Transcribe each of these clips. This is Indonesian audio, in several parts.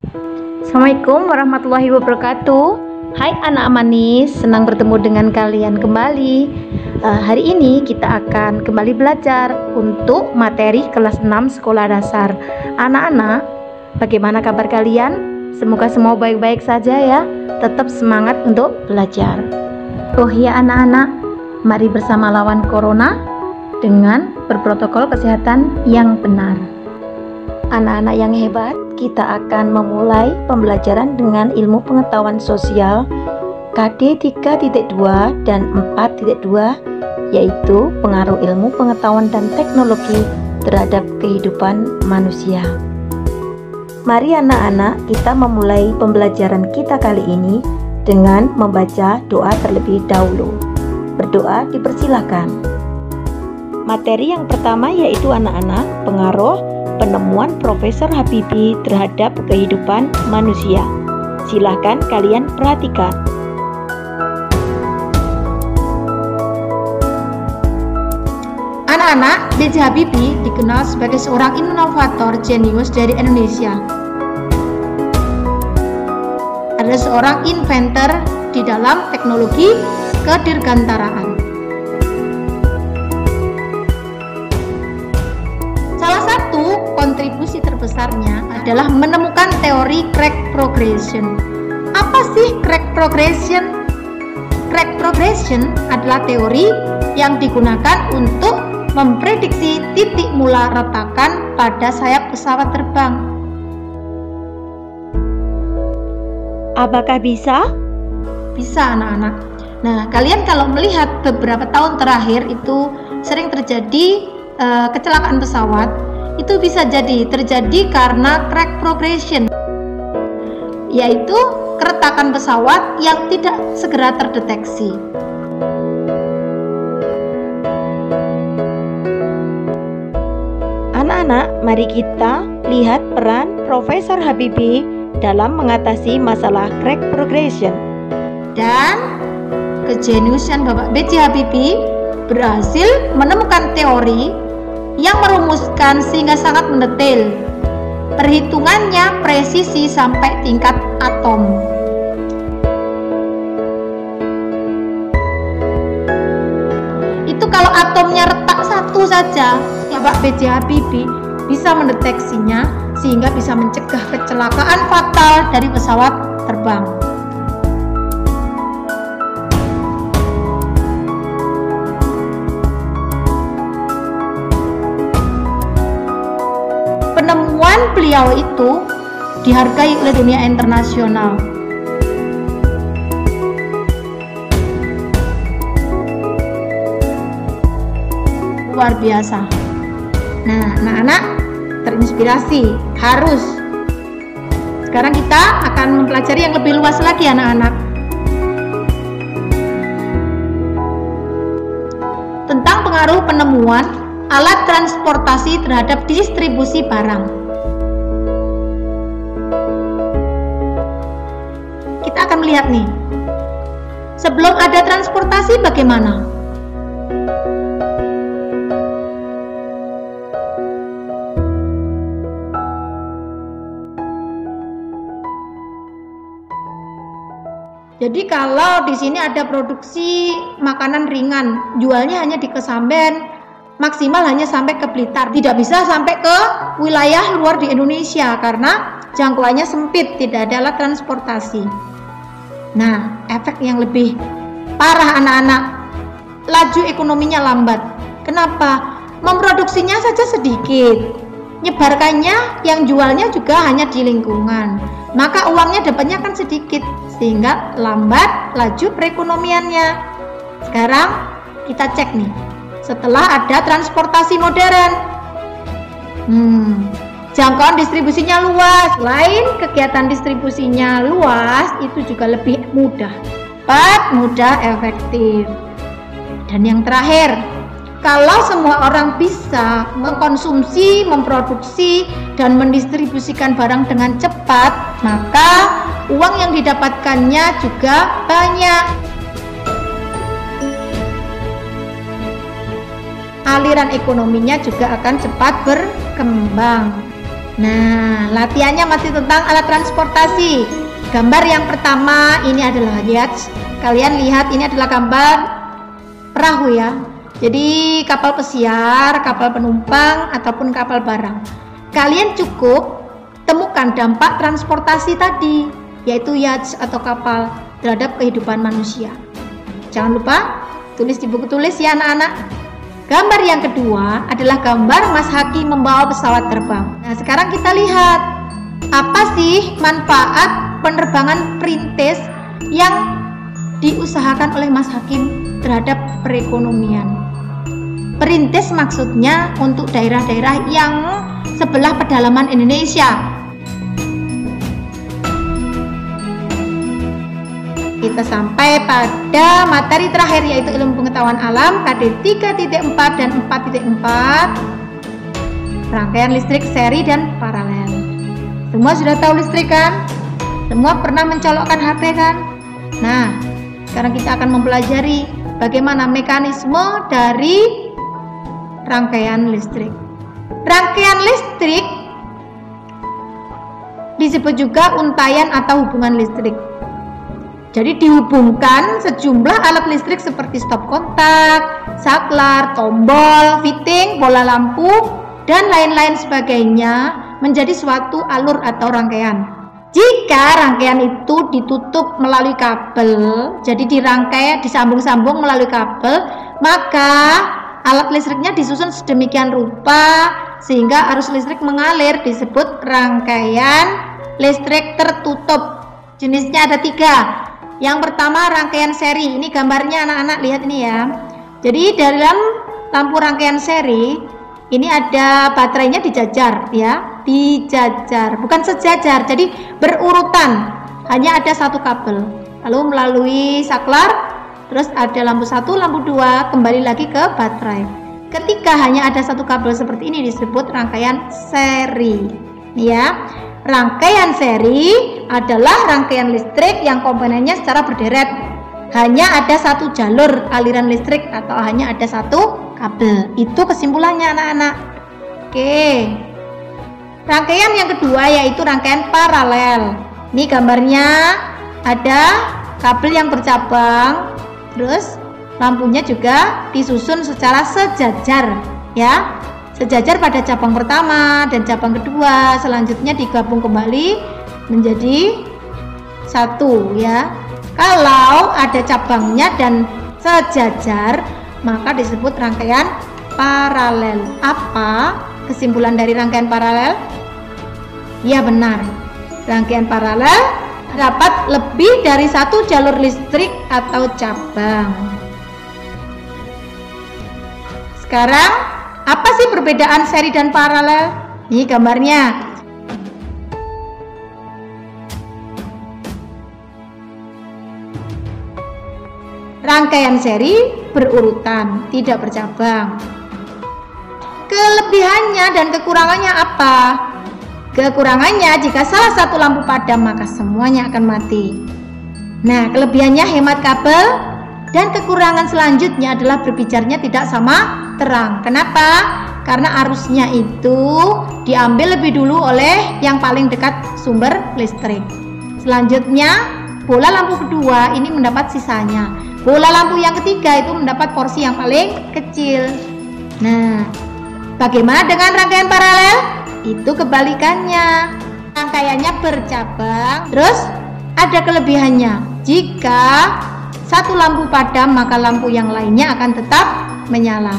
Assalamualaikum warahmatullahi wabarakatuh. Hai anak manis, senang bertemu dengan kalian kembali. Hari ini kita akan kembali belajar untuk materi kelas 6 sekolah dasar. Anak-anak, bagaimana kabar kalian? Semoga semua baik-baik saja ya. Tetap semangat untuk belajar. Oh ya anak-anak, mari bersama lawan corona dengan berprotokol kesehatan yang benar. Anak-anak yang hebat, kita akan memulai pembelajaran dengan ilmu pengetahuan sosial KD 3.2 dan 4.2, yaitu pengaruh ilmu pengetahuan dan teknologi terhadap kehidupan manusia. Mari anak-anak, kita memulai pembelajaran kita kali ini dengan membaca doa terlebih dahulu. Berdoa dipersilahkan. Materi yang pertama yaitu anak-anak, pengaruh penemuan Profesor Habibie terhadap kehidupan manusia. Silahkan kalian perhatikan. Anak-anak, B.J. Habibie dikenal sebagai seorang inovator jenius dari Indonesia. Adalah seorang inventor di dalam teknologi kedirgantaraan. Salah satu kontribusi terbesarnya adalah menemukan teori crack progression. Apa sih crack progression? Crack progression adalah teori yang digunakan untuk memprediksi titik mula retakan pada sayap pesawat terbang. Apakah bisa? Bisa anak-anak. Nah, kalian kalau melihat beberapa tahun terakhir itu sering terjadi kecelakaan pesawat, itu bisa jadi terjadi karena crack progression, yaitu keretakan pesawat yang tidak segera terdeteksi. Anak-anak, mari kita lihat peran Profesor Habibie dalam mengatasi masalah crack progression. Dan kejeniusan Bapak B.J. Habibie berhasil menemukan teori yang merumuskan sehingga sangat mendetail. Perhitungannya presisi sampai tingkat atom. Itu kalau atomnya retak satu saja, Bapak B.J. Habibie bisa mendeteksinya sehingga bisa mencegah kecelakaan fatal dari pesawat terbang. Penemuan beliau itu dihargai oleh dunia internasional. Luar biasa. Nah, anak-anak terinspirasi, harus. Sekarang kita akan mempelajari yang lebih luas lagi anak-anak. Tentang pengaruh penemuan alat transportasi terhadap distribusi barang. Kita akan melihat nih, sebelum ada transportasi bagaimana? Jadi kalau di sini ada produksi makanan ringan, jualnya hanya di Kesamben, maksimal hanya sampai ke Blitar, tidak bisa sampai ke wilayah luar di Indonesia karena jangkauannya sempit, tidak ada alat transportasi. Nah, efek yang lebih parah anak-anak, laju ekonominya lambat. Kenapa? Memproduksinya saja sedikit, nyebarkannya yang jualnya juga hanya di lingkungan, maka uangnya dapatnya kan sedikit, sehingga lambat laju perekonomiannya. Sekarang kita cek nih, setelah ada transportasi modern, jangkauan distribusinya luas. Selain kegiatan distribusinya luas, itu juga lebih mudah, cepat, mudah, efektif. Dan yang terakhir, kalau semua orang bisa mengkonsumsi, memproduksi, dan mendistribusikan barang dengan cepat, maka uang yang didapatkannya juga banyak. Aliran ekonominya juga akan cepat berkembang. Nah, latihannya masih tentang alat transportasi. Gambar yang pertama ini adalah yacht. Kalian lihat ini adalah gambar perahu ya. Jadi kapal pesiar, kapal penumpang ataupun kapal barang. Kalian cukup temukan dampak transportasi tadi, yaitu yacht atau kapal terhadap kehidupan manusia. Jangan lupa tulis di buku tulis ya anak-anak. Gambar yang kedua adalah gambar Mas Haki membawa pesawat terbang. Nah, sekarang kita lihat apa sih manfaat penerbangan perintis yang diusahakan oleh Mas Hakim terhadap perekonomian. Perintis maksudnya untuk daerah-daerah yang sebelah pedalaman Indonesia. Kita sampai pada materi terakhir yaitu ilmu pengetahuan alam KD 3.4 dan 4.4, rangkaian listrik seri dan paralel. Semua sudah tahu listrik kan? Semua pernah mencolokkan HP kan? Nah, sekarang kita akan mempelajari bagaimana mekanisme dari rangkaian listrik. Rangkaian listrik disebut juga untaian atau hubungan listrik. Jadi dihubungkan sejumlah alat listrik seperti stop kontak, saklar, tombol, fitting, bola lampu, dan lain-lain sebagainya menjadi suatu alur atau rangkaian. Jika rangkaian itu ditutup melalui kabel, jadi dirangkai, disambung-sambung melalui kabel, maka alat listriknya disusun sedemikian rupa sehingga arus listrik mengalir, disebut rangkaian listrik tertutup. Jenisnya ada 3. Yang pertama rangkaian seri. Ini gambarnya anak-anak lihat ini ya. Jadi dalam lampu rangkaian seri ini ada baterainya dijajar ya, dijajar, bukan sejajar. Jadi berurutan. Hanya ada satu kabel. Lalu melalui saklar, terus ada lampu 1, lampu 2, kembali lagi ke baterai. Ketika hanya ada satu kabel seperti ini disebut rangkaian seri. Ya. Rangkaian seri adalah rangkaian listrik yang komponennya secara berderet. Hanya ada satu jalur aliran listrik atau hanya ada satu kabel. Itu kesimpulannya anak-anak. Oke. Rangkaian yang kedua yaitu rangkaian paralel. Ini gambarnya ada kabel yang bercabang, terus lampunya juga disusun secara sejajar ya. Sejajar pada cabang pertama dan cabang kedua, selanjutnya digabung kembali menjadi satu ya. Kalau ada cabangnya dan sejajar maka disebut rangkaian paralel. Apa kesimpulan dari rangkaian paralel? Ya benar, rangkaian paralel dapat lebih dari satu jalur listrik atau cabang. Sekarang apa sih perbedaan seri dan paralel? Ini gambarnya. Rangkaian seri berurutan, tidak bercabang. Kelebihannya dan kekurangannya apa? Kekurangannya jika salah satu lampu padam maka semuanya akan mati. Nah, kelebihannya hemat kabel. Dan kekurangan selanjutnya adalah berbicaranya tidak sama terang. Kenapa? Karena arusnya itu diambil lebih dulu oleh yang paling dekat sumber listrik. Selanjutnya, bola lampu kedua ini mendapat sisanya. Bola lampu yang ketiga itu mendapat porsi yang paling kecil. Nah, bagaimana dengan rangkaian paralel? Itu kebalikannya. Rangkaiannya bercabang, terus ada kelebihannya. Jika satu lampu padam maka lampu yang lainnya akan tetap menyala.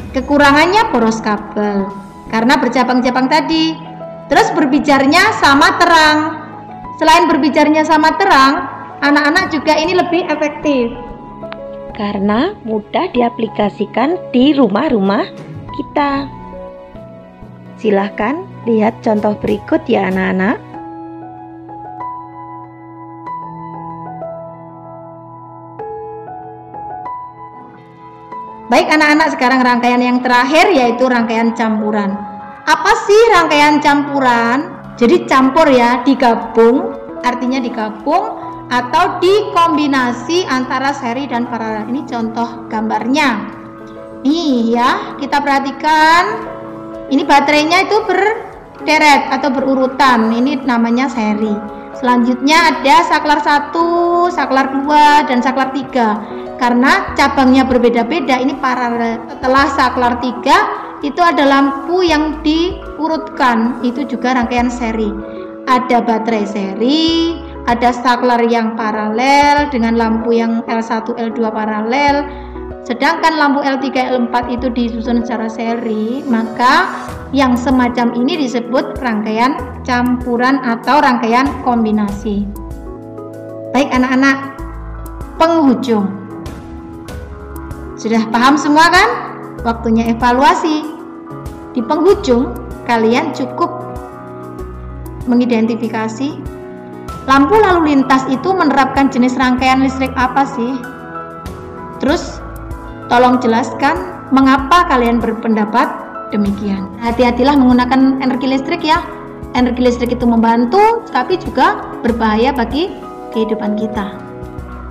Kekurangannya boros kabel karena bercabang-cabang tadi. Terus berbicaranya sama terang. Selain berbicaranya sama terang, anak-anak juga ini lebih efektif karena mudah diaplikasikan di rumah-rumah kita. Silahkan lihat contoh berikut ya anak-anak. Baik anak-anak, sekarang rangkaian yang terakhir yaitu rangkaian campuran. Apa sih rangkaian campuran? Jadi campur ya, digabung, artinya digabung atau dikombinasi antara seri dan paralel. Ini contoh gambarnya. Nih ya, kita perhatikan. Ini baterainya itu berderet atau berurutan, ini namanya seri. Selanjutnya ada saklar 1, saklar 2, dan saklar 3. Karena cabangnya berbeda-beda, ini paralel. Setelah saklar 3 itu ada lampu yang diurutkan, itu juga rangkaian seri. Ada baterai seri, ada saklar yang paralel dengan lampu yang L1, L2 paralel. Sedangkan lampu L3, L4 itu disusun secara seri, maka yang semacam ini disebut rangkaian campuran atau rangkaian kombinasi. Baik anak-anak, penghujung. Sudah paham semua kan? Waktunya evaluasi. Di penghujung, kalian cukup mengidentifikasi lampu lalu lintas itu menerapkan jenis rangkaian listrik apa sih? Terus tolong jelaskan mengapa kalian berpendapat demikian. Hati-hatilah menggunakan energi listrik ya. Energi listrik itu membantu, tapi juga berbahaya bagi kehidupan kita.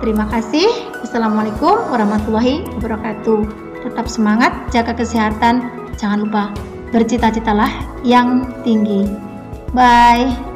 Terima kasih. Assalamualaikum warahmatullahi wabarakatuh. Tetap semangat, jaga kesehatan. Jangan lupa bercita-citalah yang tinggi. Bye.